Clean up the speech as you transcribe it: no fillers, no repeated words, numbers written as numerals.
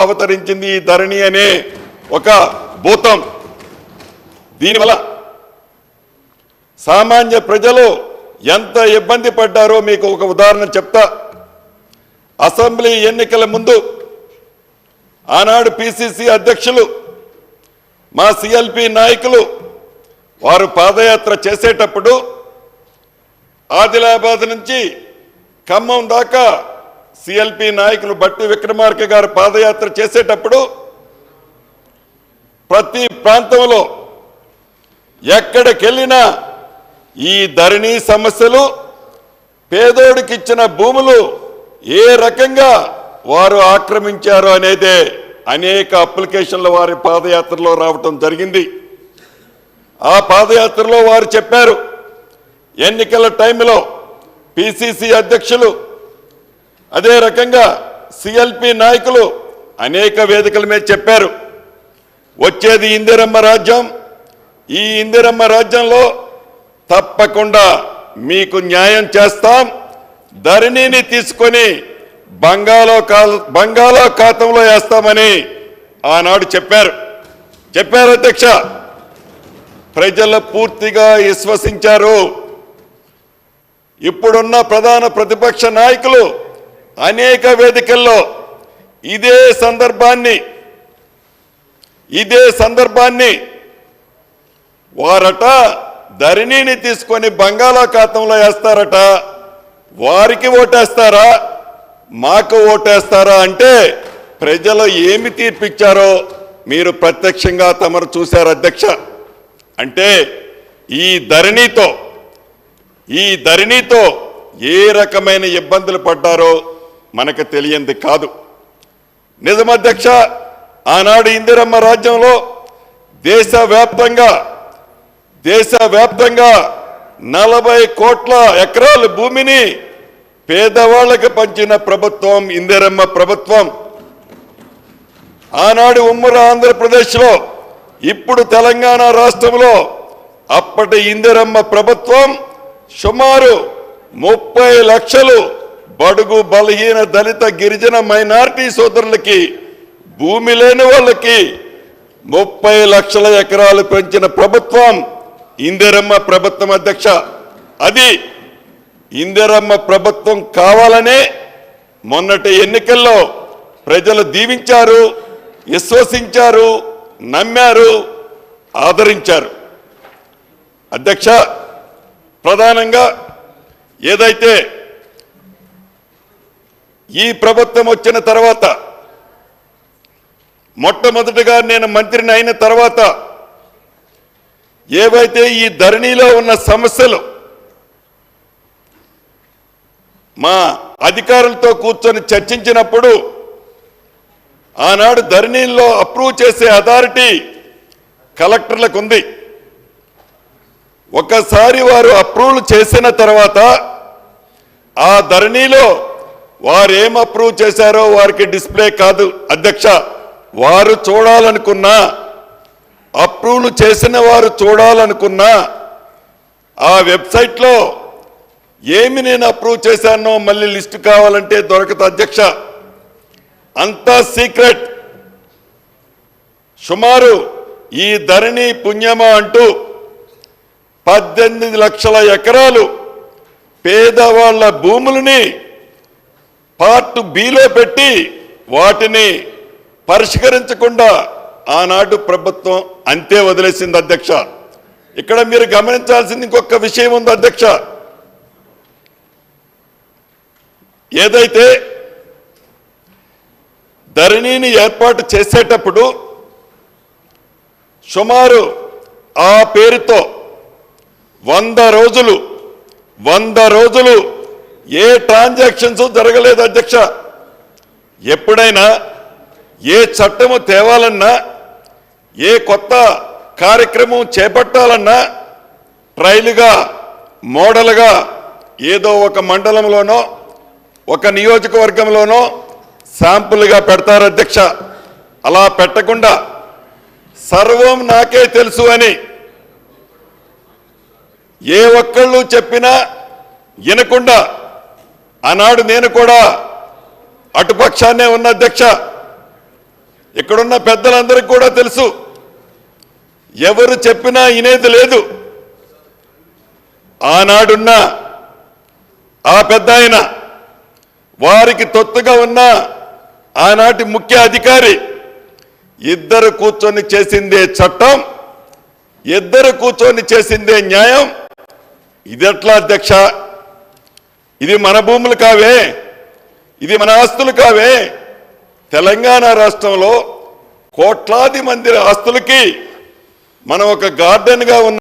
అవతరించింది ఈ ధరణి అనే ఒక భూతం. దీనివల్ల సామాన్య ప్రజలు ఎంత ఇబ్బంది పడ్డారో మీకు ఒక ఉదాహరణ చెప్తా. అసెంబ్లీ ఎన్నికల ముందు ఆనాడు పిసిసి అధ్యక్షులు మా సిఎల్పి నాయకులు వారు పాదయాత్ర చేసేటప్పుడు ఆదిలాబాద్ నుంచి ఖమ్మం దాకా సిఎల్పి నాయకులు బట్టి విక్రమార్క గారు పాదయాత్ర చేసేటప్పుడు ప్రతి ప్రాంతంలో ఎక్కడికెళ్ళినా ఈ ధరణి సమస్యలు, పేదోడికి ఇచ్చిన భూములు ఏ రకంగా వారు ఆక్రమించారు అనేదే అనేక అప్లికేషన్లు వారి పాదయాత్రలో రావటం జరిగింది. ఆ పాదయాత్రలో వారు చెప్పారు, ఎన్నికల టైంలో పిసిసి అధ్యక్షులు అదే రకంగా సిఎల్పి నాయకులు అనేక వేదికల మీద చెప్పారు, వచ్చేది ఇందిరమ్మ రాజ్యం, ఈ ఇందిరమ్మ రాజ్యంలో తప్పకుండా మీకు న్యాయం చేస్తాం, ధరణిని తీసుకొని బంగాళాఖాతంలో వేస్తామని ఆనాడు చెప్పారు అధ్యక్ష. ప్రజలు పూర్తిగా విశ్వసించారు. ఇప్పుడున్న ప్రధాన ప్రతిపక్ష నాయకులు అనేక వేదికల్లో ఇదే సందర్భాన్ని వారట ధరణిని తీసుకొని బంగాళాఖాతంలో వేస్తారట, వారికి ఓటేస్తారా మాకు ఓటేస్తారా అంటే ప్రజలు ఏమి తీర్పిచ్చారో మీరు ప్రత్యక్షంగా తమరు చూశారు అధ్యక్ష. అంటే ఈ ధరణితో ఏ రకమైన ఇబ్బందులు పడ్డారో మనకు తెలియంది కాదు. నిజమధ్యక్ష, ఆనాడు ఇందిరమ్మ రాజ్యంలో దేశవ్యాప్తంగా 40 కోట్ల ఎకరాల భూమిని పేదవాళ్ళకి పంచిన ప్రభుత్వం ఇందిరమ్మ ప్రభుత్వం. ఆనాడు ఉమ్మడి ఆంధ్రప్రదేశ్లో, ఇప్పుడు తెలంగాణ రాష్ట్రంలో అప్పటి ఇందిరమ్మ ప్రభుత్వం సుమారు 30 లక్షలు బడుగు బలహీన దళిత గిరిజన మైనారిటీ సోదరులకి, భూమి లేని వాళ్ళకి 30 లక్షల ఎకరాలు పెంచిన ప్రభుత్వం ఇందిరమ్మ ప్రభుత్వం అధ్యక్ష. అది ఇందిరమ్మ ప్రభుత్వం కావాలనే మొన్నటి ఎన్నికల్లో ప్రజలు దీవించారు, విశ్వసించారు, నమ్మారు, ఆదరించారు అధ్యక్ష. ప్రధానంగా ఏదైతే ఈ ప్రభుత్వం వచ్చిన తర్వాత, మొట్టమొదటిగా నేను మంత్రిని అయిన తర్వాత ఏవైతే ఈ ధరణిలో ఉన్న సమస్యలు మా అధికారులతో కూర్చొని చర్చించినప్పుడు, ఆనాడు ధరణిలో అప్రూవ్ చేసే అథారిటీ కలెక్టర్లకు ఉంది. ఒకసారి వారు అప్రూవ్ చేసిన తర్వాత ఆ ధరణిలో వారు ఏం అప్రూవ్ చేశారో వారికి డిస్ప్లే కాదు అధ్యక్ష. వారు చూడాలనుకున్నా, అప్రూవ్ చేసిన వారు చూడాలనుకున్నా ఆ వెబ్సైట్లో ఏమి నేను అప్రూవ్ చేశానో మళ్ళీ లిస్టు కావాలంటే దొరకదు అధ్యక్ష. అంతా సీక్రెట్. సుమారు ఈ ధరణి పుణ్యమా అంటూ 18 లక్షల ఎకరాలు పేదవాళ్ల భూములని పార్ట్ బిలో పెట్టి వాటిని పరిష్కరించకుండా ఆనాడు ప్రభుత్వం అంతే వదిలేసింది అధ్యక్ష. ఇక్కడ మీరు గమనించాల్సింది ఇంకొక విషయం ఉంది అధ్యక్ష. ఏదైతే ధరణిని ఏర్పాటు చేసేటప్పుడు సుమారు ఆ పేరుతో 100 రోజులు ఏ ట్రాన్సాక్షన్స్ జరగలేదు అధ్యక్ష. ఎప్పుడైనా ఏ చట్టము తేవాలన్నా, ఏ కొత్త కార్యక్రమం చేపట్టాలన్నా ట్రయల్గా, మోడల్గా ఏదో ఒక మండలంలోనో ఒక నియోజకవర్గంలోనో శాంపుల్గా పెడతారు అధ్యక్ష. అలా పెట్టకుండా సర్వం నాకే తెలుసు అని ఏ ఒక్కళ్ళు చెప్పినా వినకుండా ఆనాడు నేను కూడా అటుపక్షాన్నే ఉన్న అధ్యక్ష. ఇక్కడున్న పెద్దలందరికీ కూడా తెలుసు. ఎవరు చెప్పినా వినేది లేదు. ఆనాడున్న ఆ పెద్ద ఆయన, వారికి తొత్తుగా ఉన్న ఆనాటి ముఖ్య అధికారి ఇద్దరు కూర్చొని చేసిందే చట్టం, ఇద్దరు కూర్చొని చేసిందే న్యాయం. ఇది ఎట్లా అధ్యక్ష? ఇది మన భూములు కావే, ఇది మన ఆస్తులు కావే. తెలంగాణ రాష్ట్రంలో కోట్లాది మంది ఆస్తులకి మనం ఒక గార్డెన్గా ఉన్న